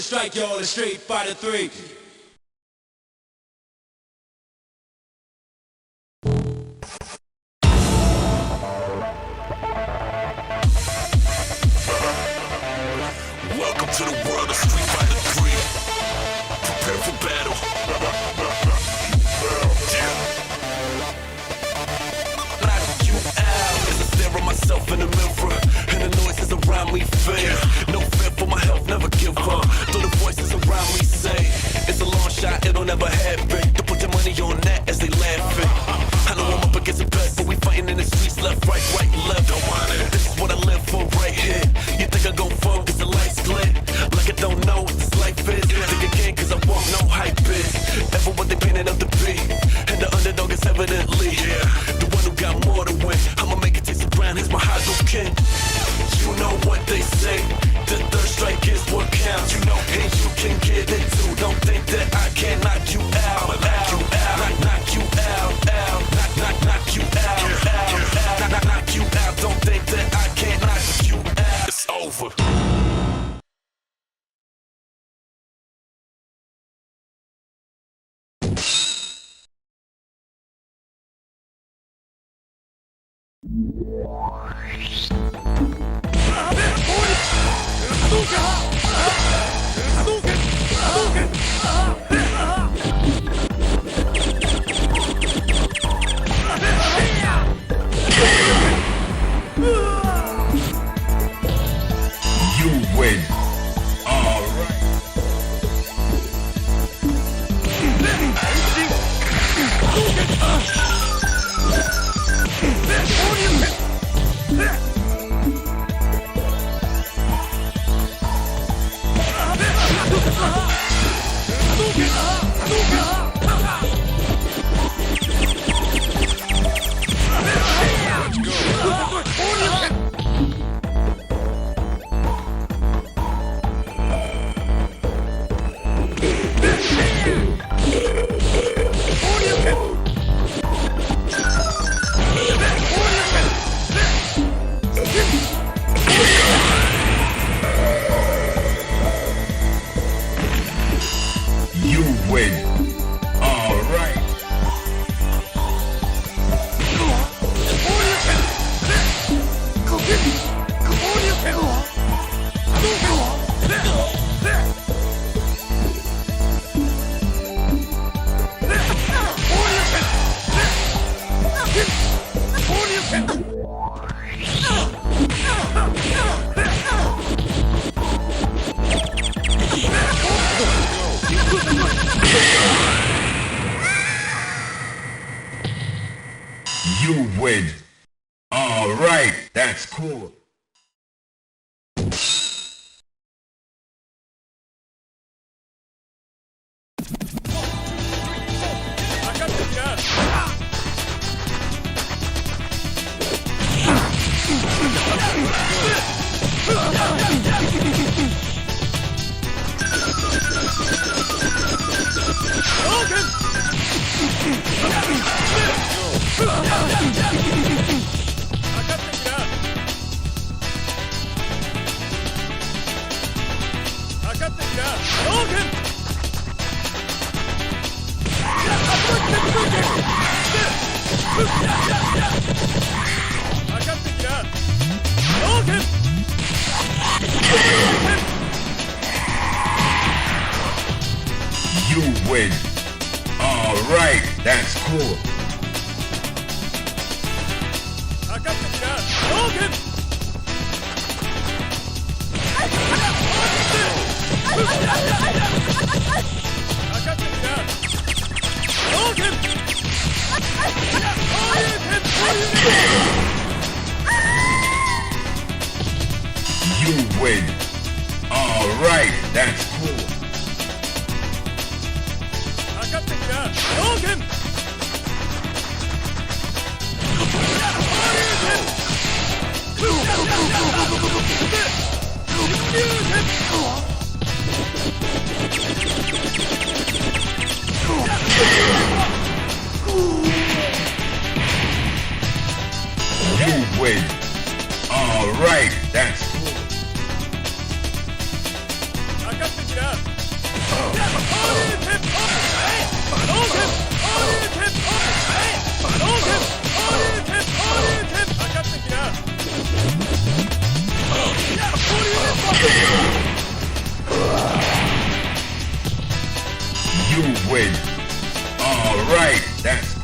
strike y'all in Street Fighter 3. Welcome to the world of Street Fighter 3. Prepare for battle. Yeah. Knock you out as I stare at myself in the mirror, and the noises around me fade. No fear for my health, never give up. Though the voices around me say it's a long shot, it'll never happen. To put your money on that as they laughing. I know I'm up against a bet, but we fighting in the streets, left, right, left. Don't want it. This is what I live for right here. You think I go fun cause the lights split? Like I don't know what this life is. Think again cause I won't know hype is. Ever what they painted up to be. And the underdog is evidently the one who got more to win. I'ma make it taste the ground, here's my Hago king. You know what they say, the third strike is what counts. You know, and you can get it too. Don't think that I can knock you out. I'ma knock you out, knock you out, knock you out, knock you out. Don't think that I can't knock you out. It's over. You win. All right. You win. All right. You win. All right. That's cool. You win. All right. That's cool. You win. All right. That's cool. You win. All right, that's cool. win. Alright, that's cool.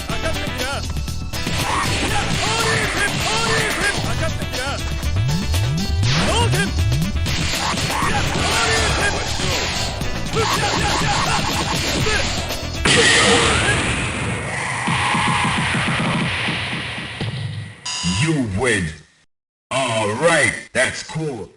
かかってきな。かかってきな。同点。You win. Alright, that's cool.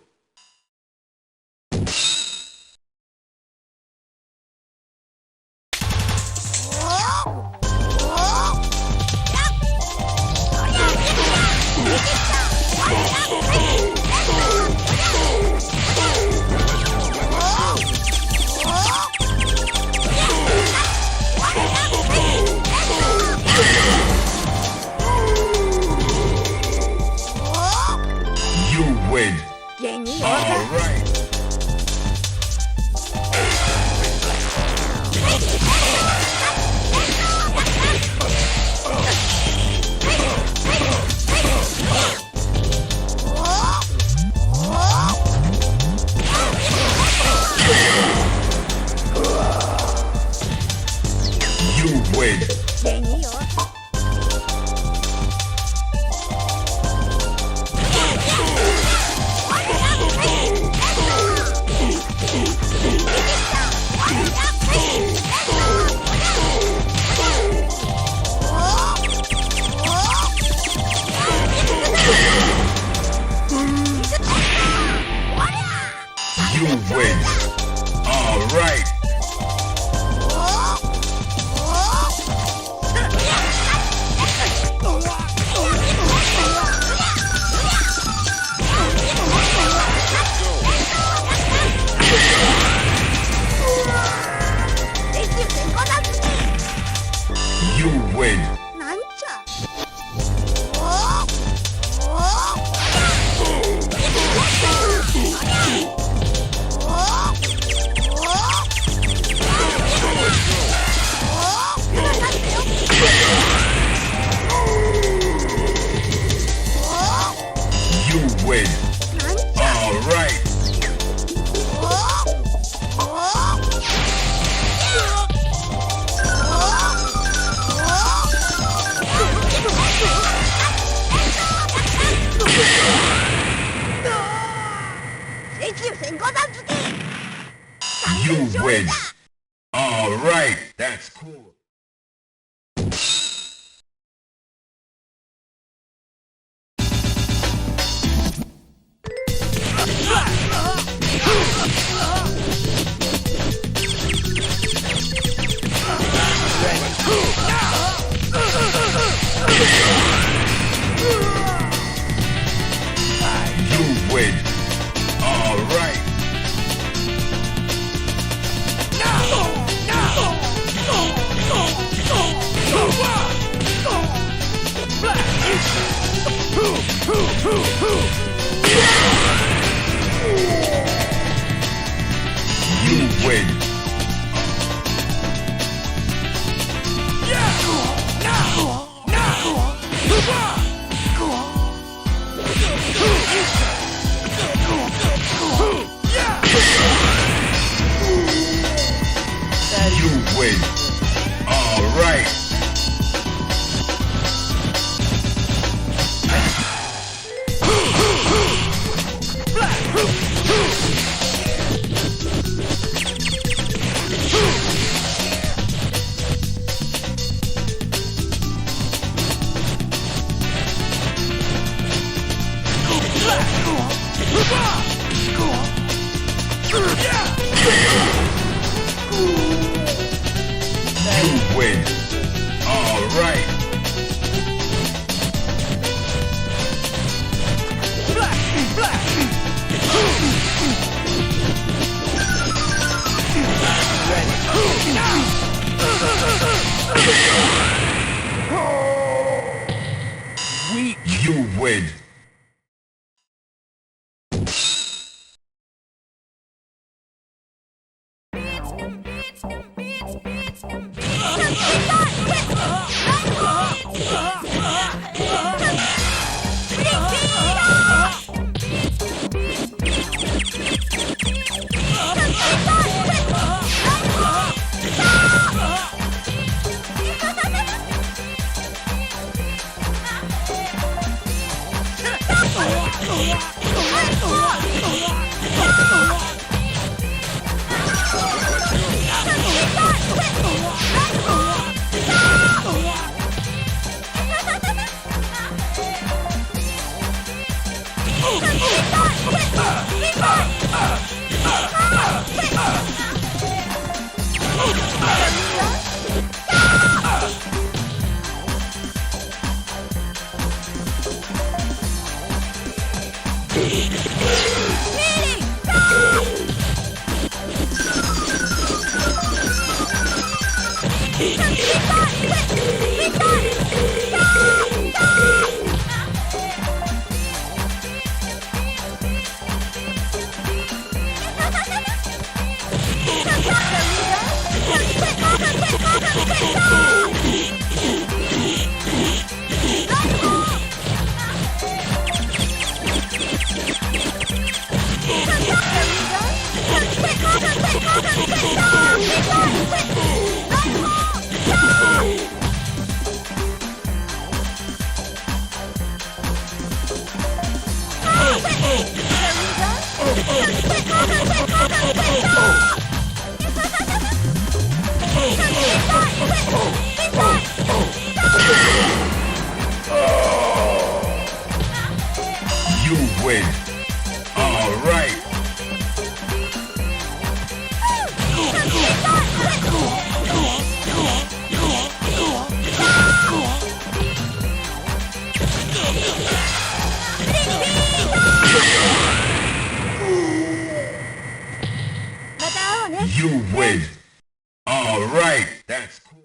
You win. 元気よ。 Alright. You win. 元気よ。 You win. Alright. You win. なんちゃ。You win. Alright. You win. Alright, that's cool. You win. Alright. You win. You win. Alright. You win. Alright. You win. You win. All right. You win. All right. That's cool.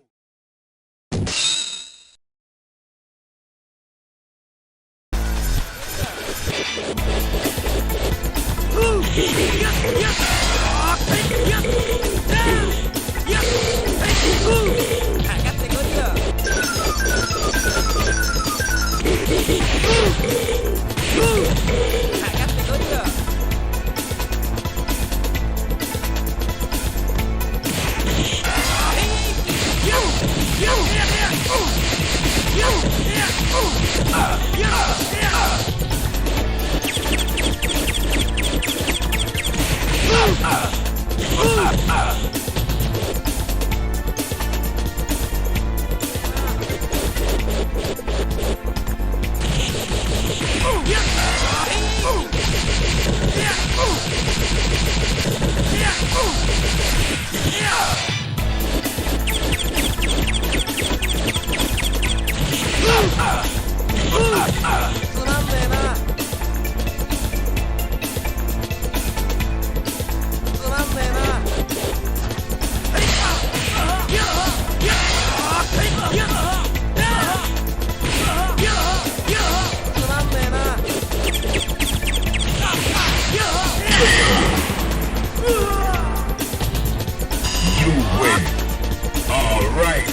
You win. All right.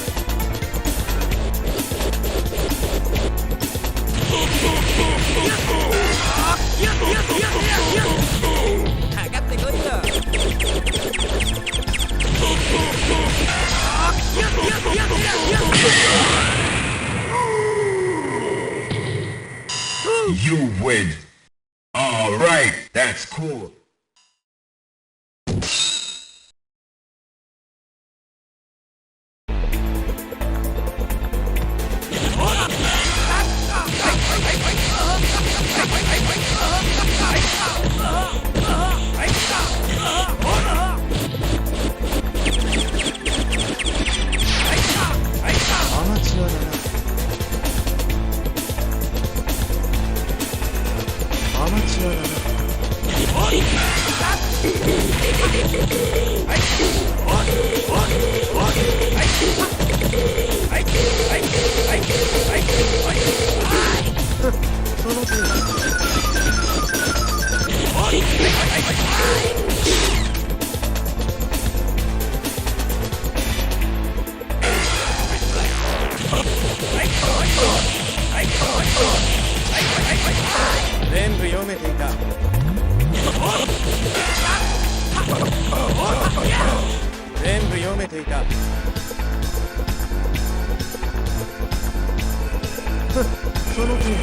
You win. All right. That's cool.全部読めていた。全部読めていた。その通り。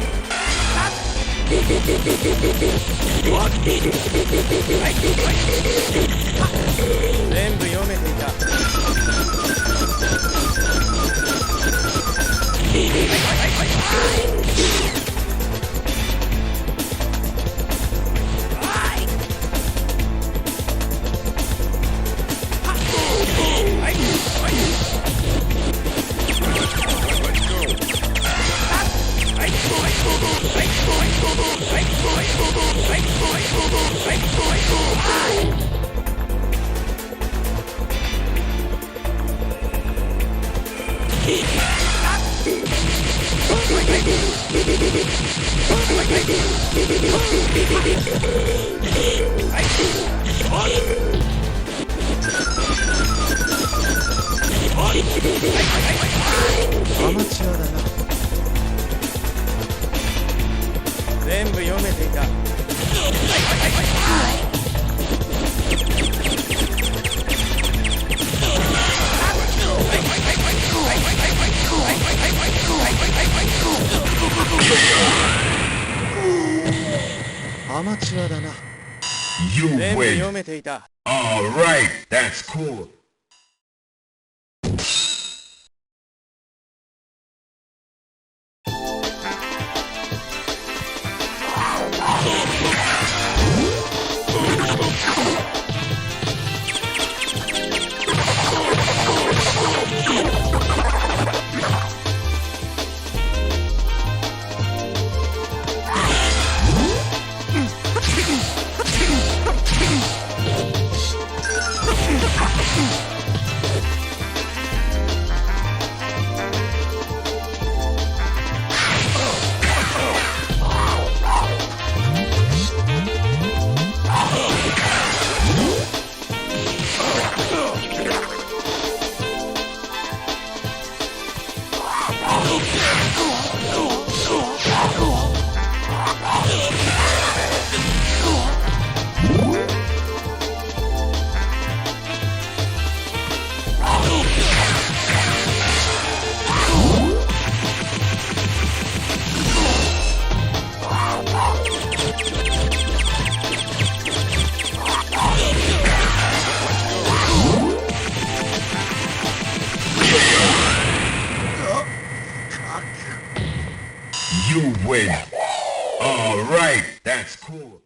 全部読めていた。はいアマチュアだな。全部読めていた。アマチュアだな。 You 全部 win. 読めていた。 Alright, that's cool. You win. Alright, that's cool.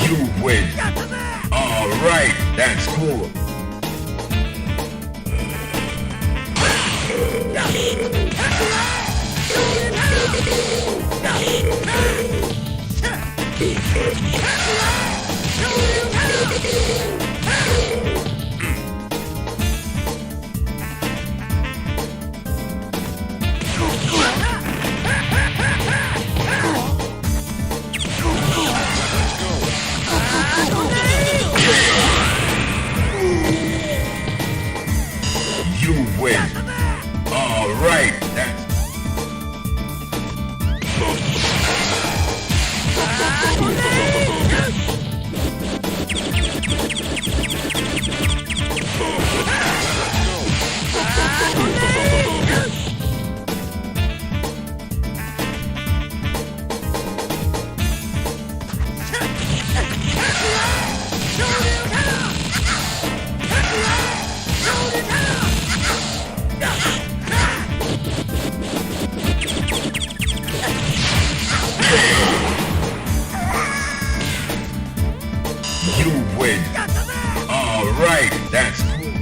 You win. Alright, that's cool. You win. Alright, that's You win. Alright, that's cool.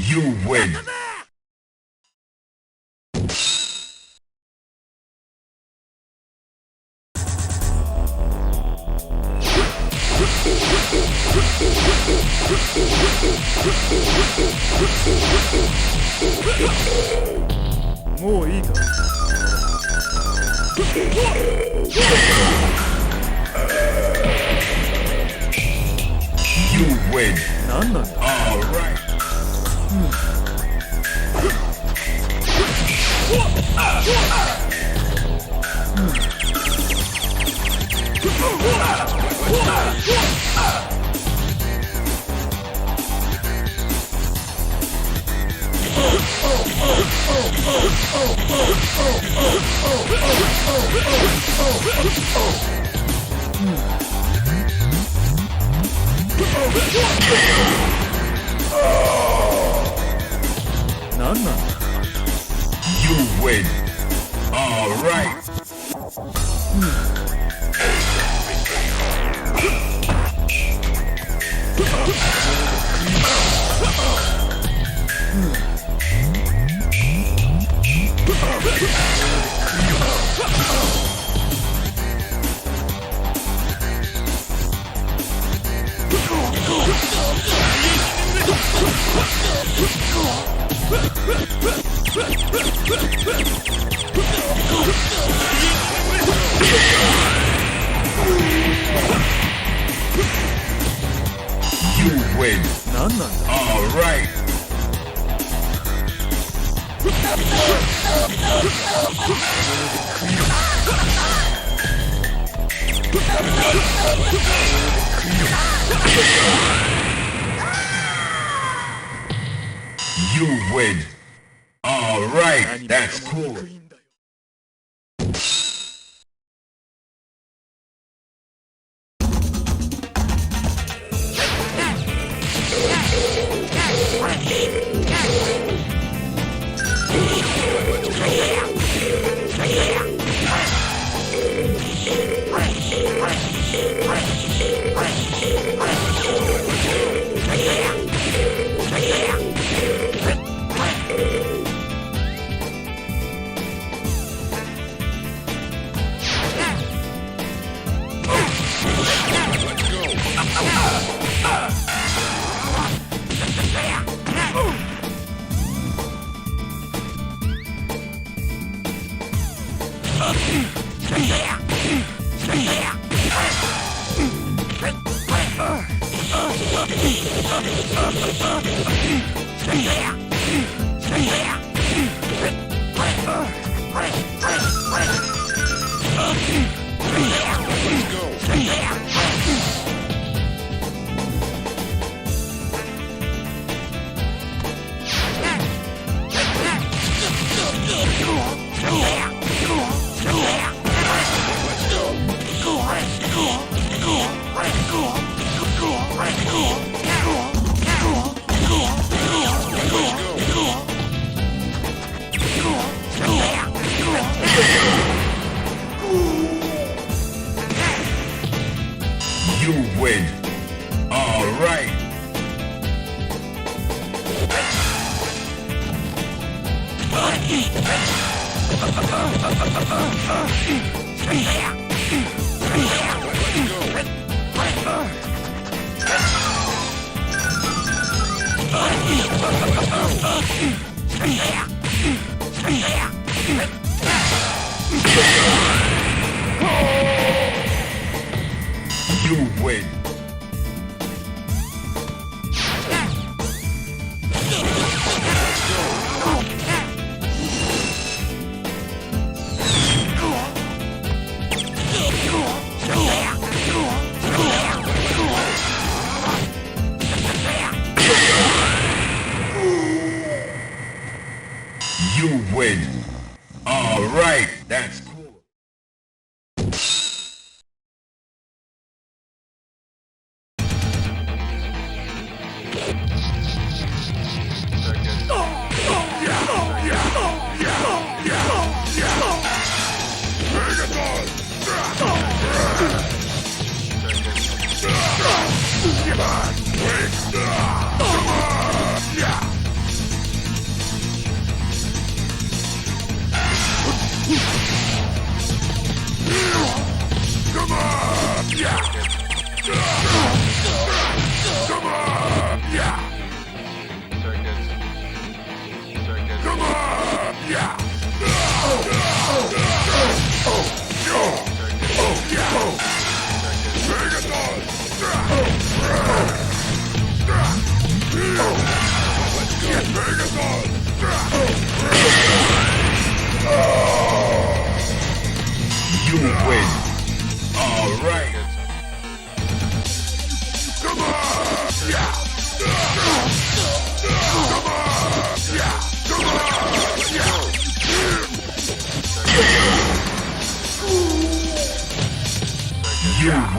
You win.もういいか。You win. 何なんだ。 Alright. なんなんだ You win. All right. You win. なんなんだ All right. You win. All right. That's cool. いいんだよ You win. All right. You win. You win. All right. That's cool.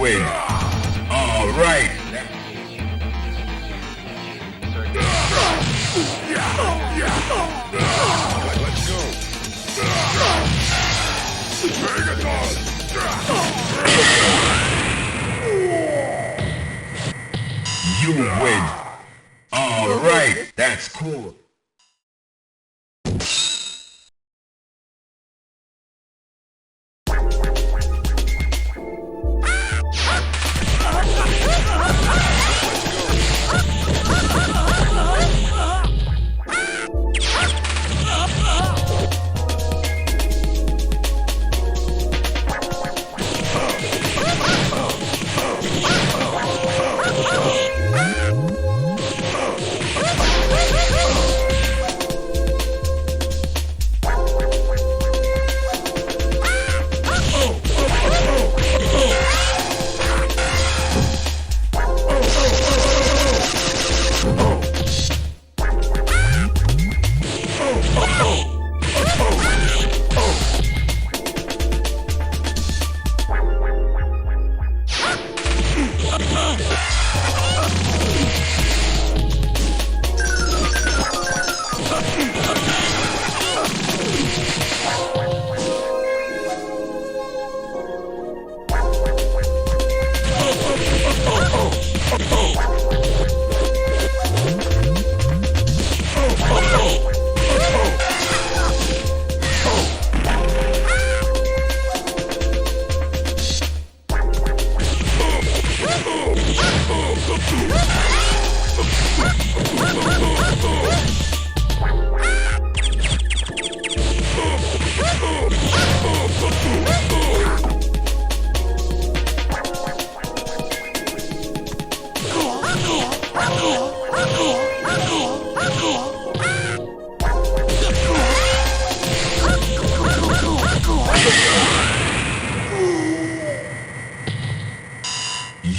win. All right. You win. All right. That's cool.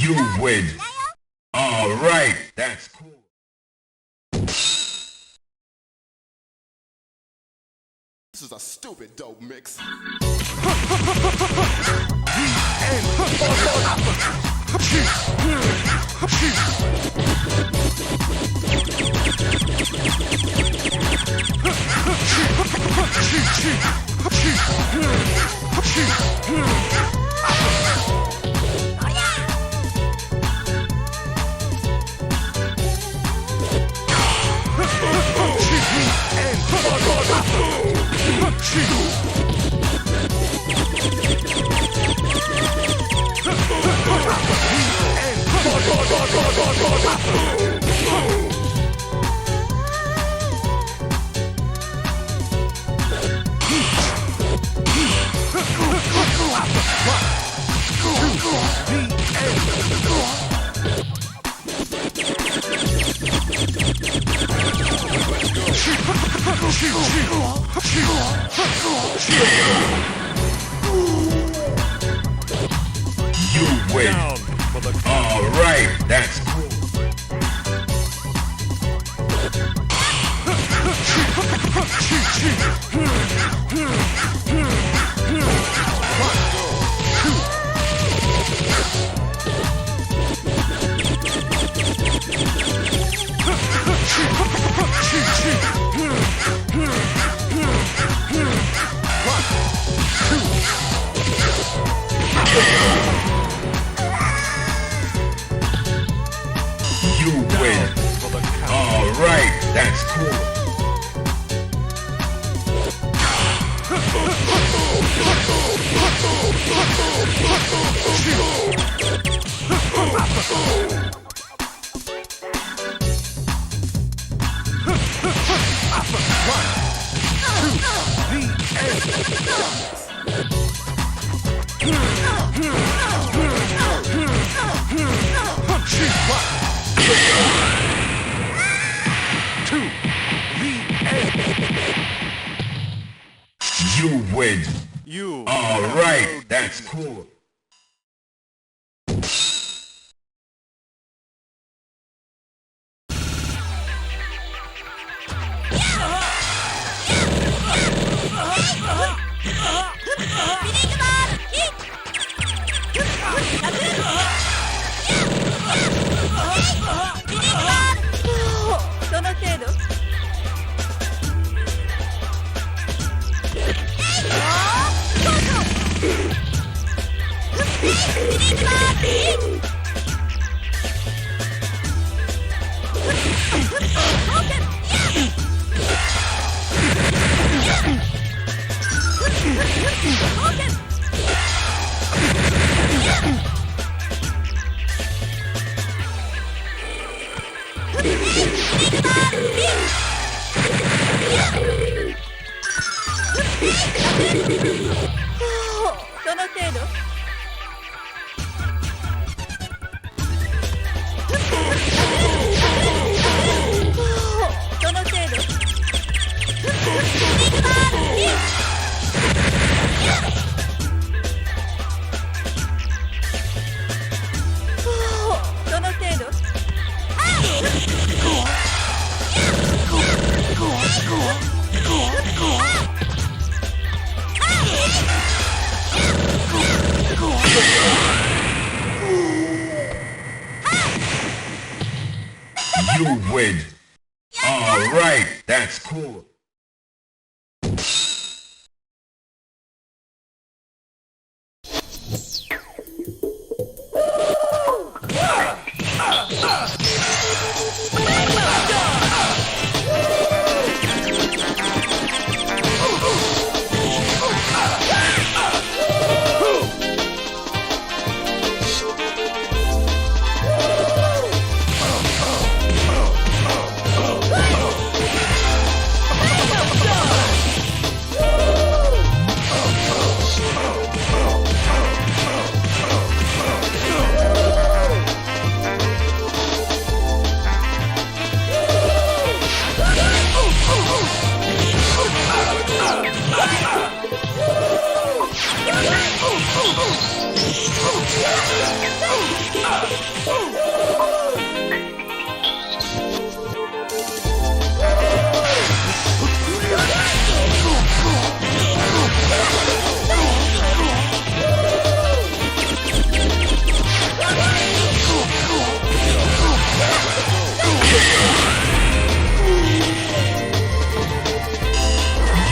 You win. All right. That's cool. This is a stupid dope mix. You win. All right. That's cool. You win. All right. That's cool. You win. You. All right. That's cool. 비리그만! どの程度？どの程度？どの程度？You win. All right, that's cool.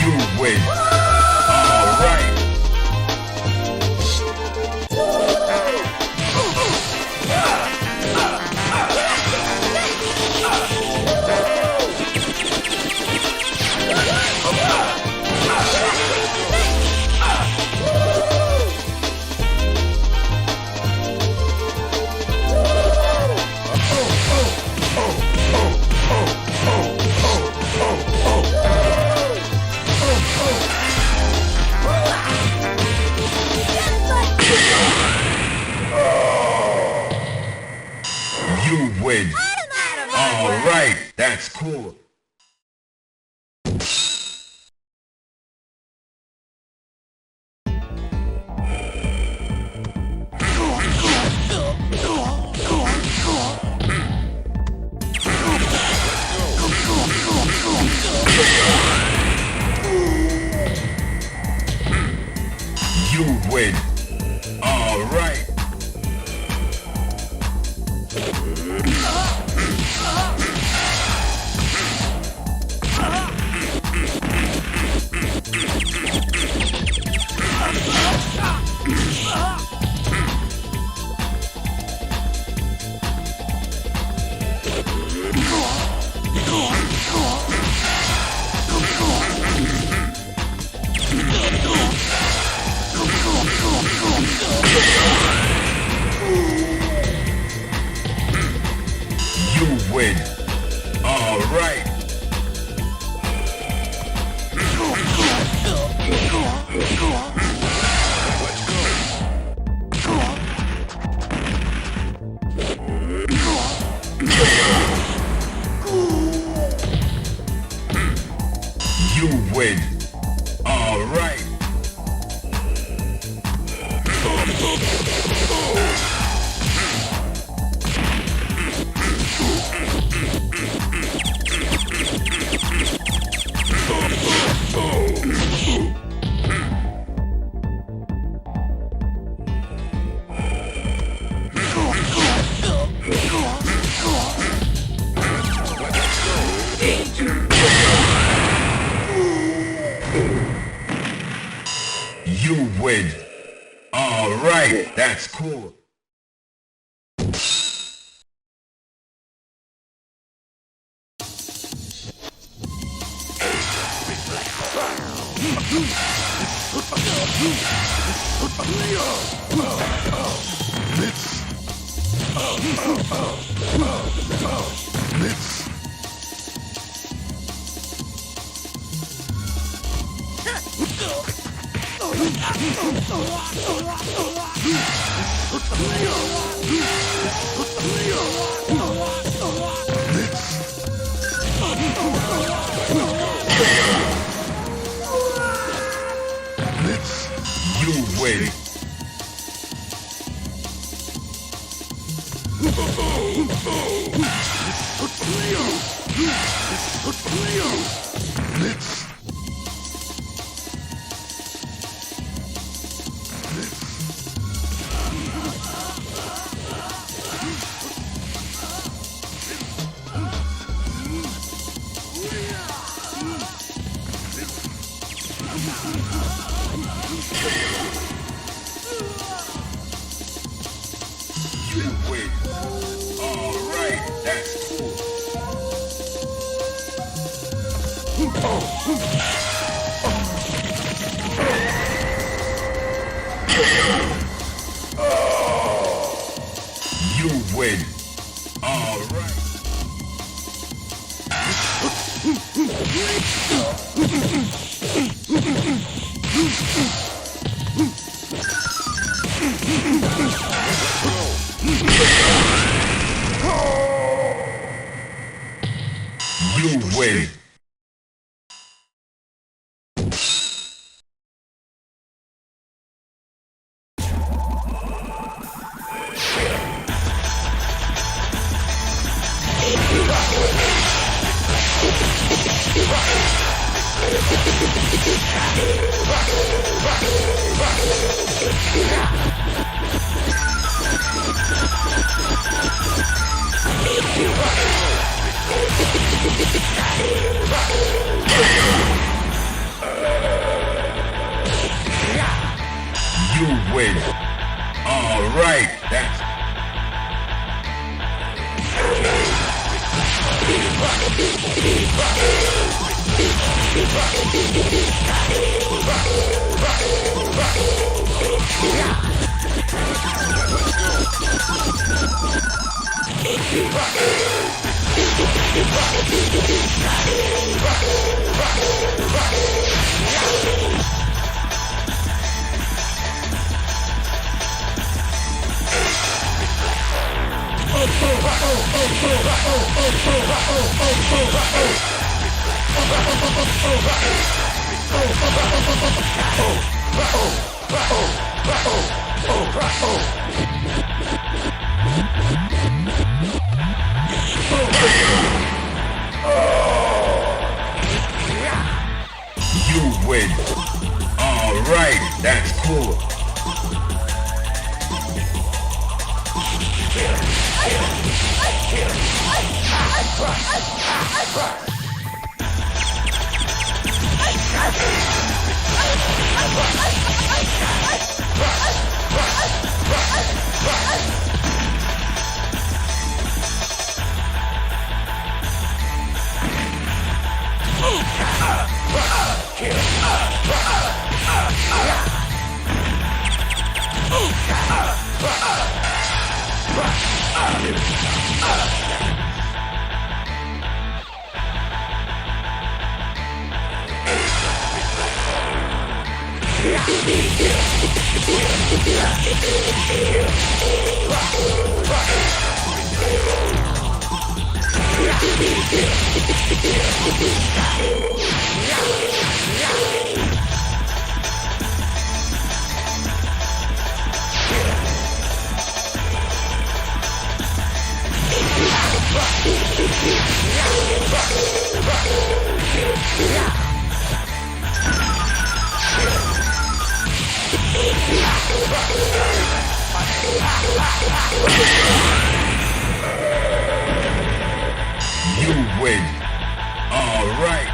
You win. All right. You win. All right, that's cool. You win. All right. You win. All right. You win. All right. You win. All right, that's cool. You win. You win. Alright, that's cool. You win. Alright. You win. You win. Alright, that's you win. Alright, that's cool. You win. Alright.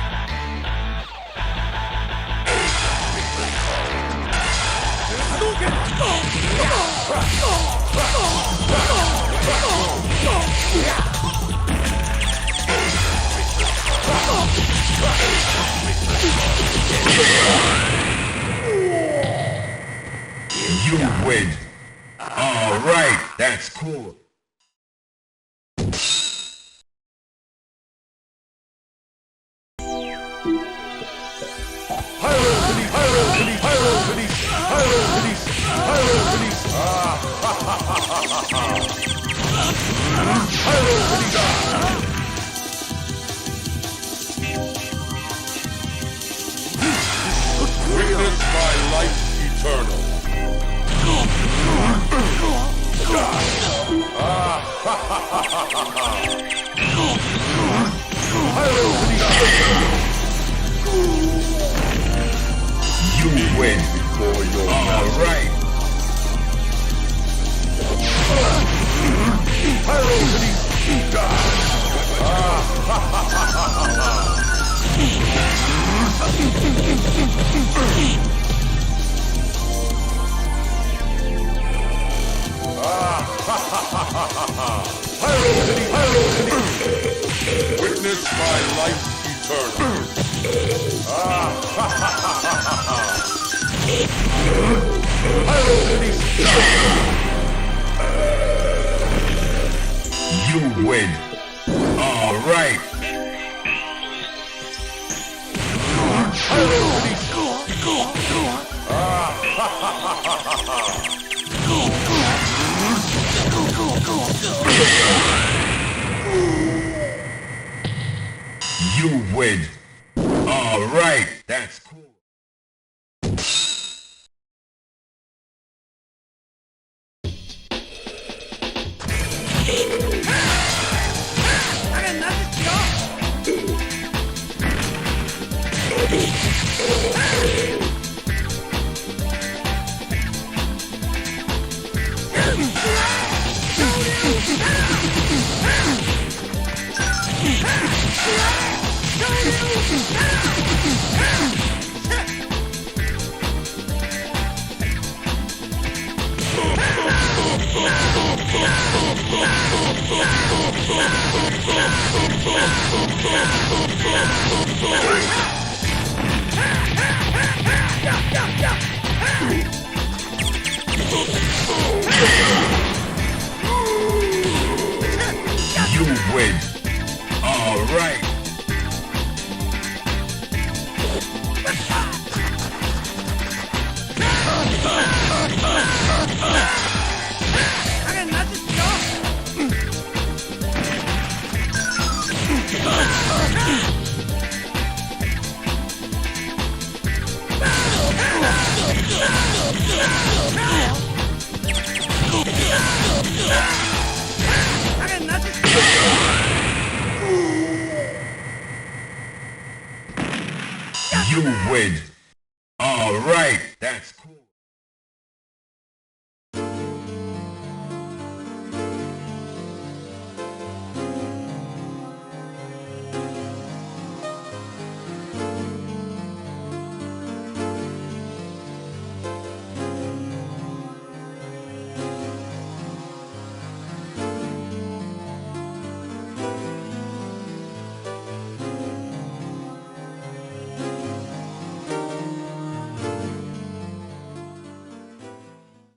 You win. Alright, that's cool. Pyro to the Witness my life eternal. You win before your all right. Witness my life eternal. You win. All right. You win. All right. That's cool. You win. All right. You win. All right. That's cool.